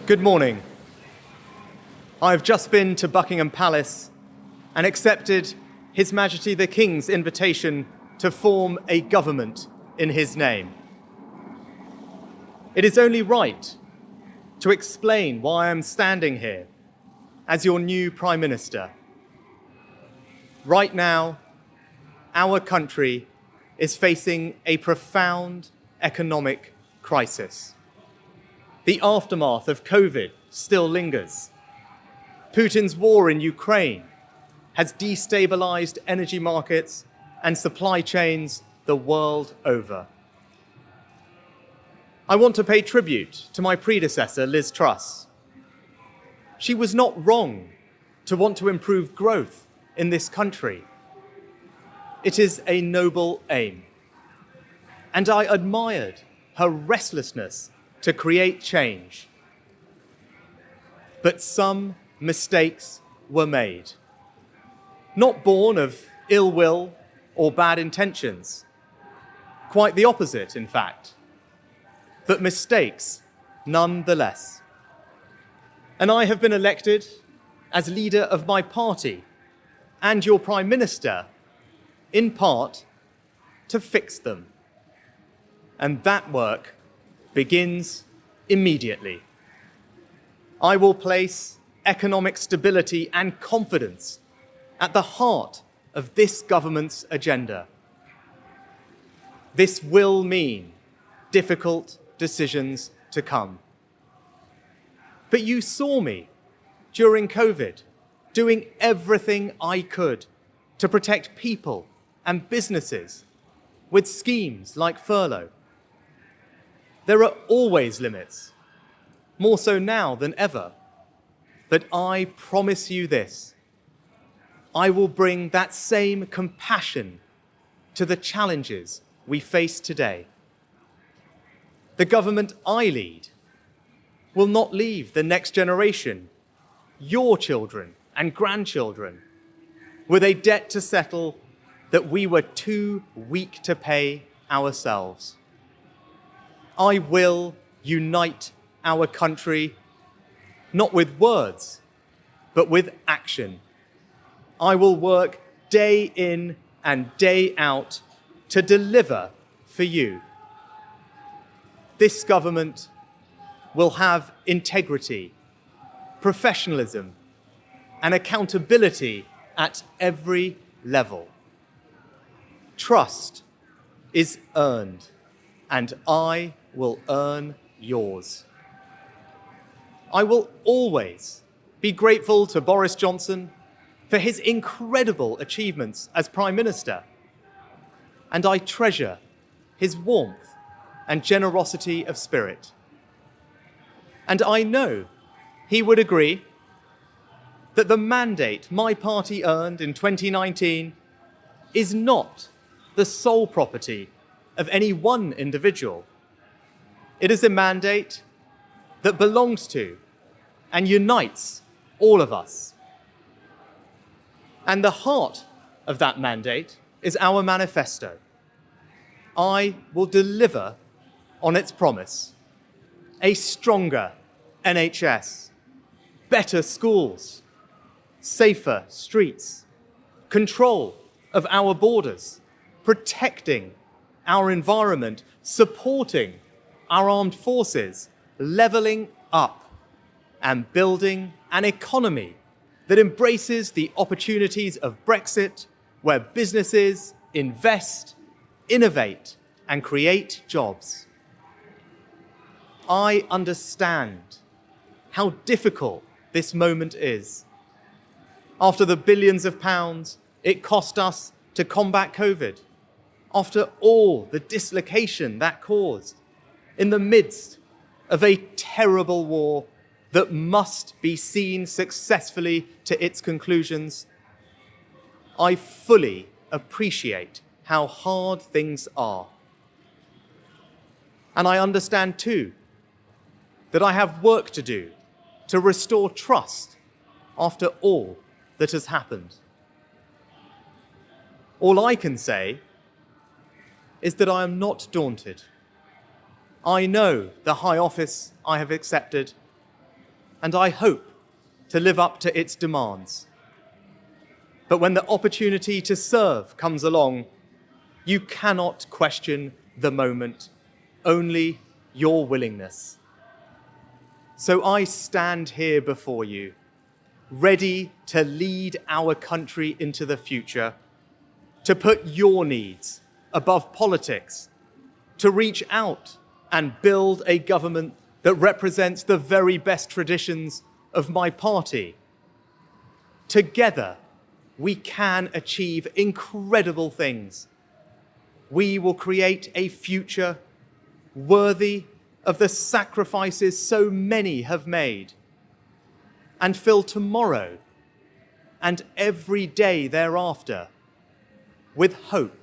Good morning. I've just been to Buckingham Palace and accepted His Majesty the King's invitation to form a government in his name. It is only right to explain why I'm standing here as your new Prime Minister. Right now, our country is facing a profound economic crisis. The aftermath of COVID still lingers. Putin's war in Ukraine has destabilized energy markets and supply chains the world over. I want to pay tribute to my predecessor, Liz Truss. She was not wrong to want to improve growth in this country. It is a noble aim. And I admired her restlessness to create change. But some mistakes were made, not born of ill will or bad intentions. Quite the opposite, in fact, but mistakes nonetheless. And I have been elected as leader of my party and your Prime Minister, in part, to fix them. And that work begins immediately. I will place economic stability and confidence at the heart of this government's agenda. This will mean difficult decisions to come. But you saw me during COVID doing everything I could to protect people and businesses with schemes like furlough. There are always limits, more so now than ever. But I promise you this, I will bring that same compassion to the challenges we face today. The government I lead will not leave the next generation, your children and grandchildren, with a debt to settle that we were too weak to pay ourselves. I will unite our country, not with words, but with action. I will work day in and day out to deliver for you. This government will have integrity, professionalism, and accountability at every level. Trust is earned, and I will earn yours. I will always be grateful to Boris Johnson for his incredible achievements as Prime Minister, and I treasure his warmth and generosity of spirit. And I know he would agree that the mandate my party earned in 2019 is not the sole property of any one individual. It is a mandate that belongs to and unites all of us. And the heart of that mandate is our manifesto. I will deliver on its promise: a stronger NHS, better schools, safer streets, control of our borders, protecting our environment, supporting our armed forces, levelling up, and building an economy that embraces the opportunities of Brexit, where businesses invest, innovate, and create jobs. I understand how difficult this moment is. After the billions of pounds it cost us to combat COVID, after all the dislocation that caused, in the midst of a terrible war that must be seen successfully to its conclusions, I fully appreciate how hard things are. And I understand too that I have work to do to restore trust after all that has happened. All I can say is that I am not daunted. I know the high office I have accepted, and I hope to live up to its demands. But when the opportunity to serve comes along, you cannot question the moment, only your willingness. So I stand here before you, ready to lead our country into the future, to put your needs above politics, to reach out and build a government that represents the very best traditions of my party. Together, we can achieve incredible things. We will create a future worthy of the sacrifices so many have made, and fill tomorrow and every day thereafter with hope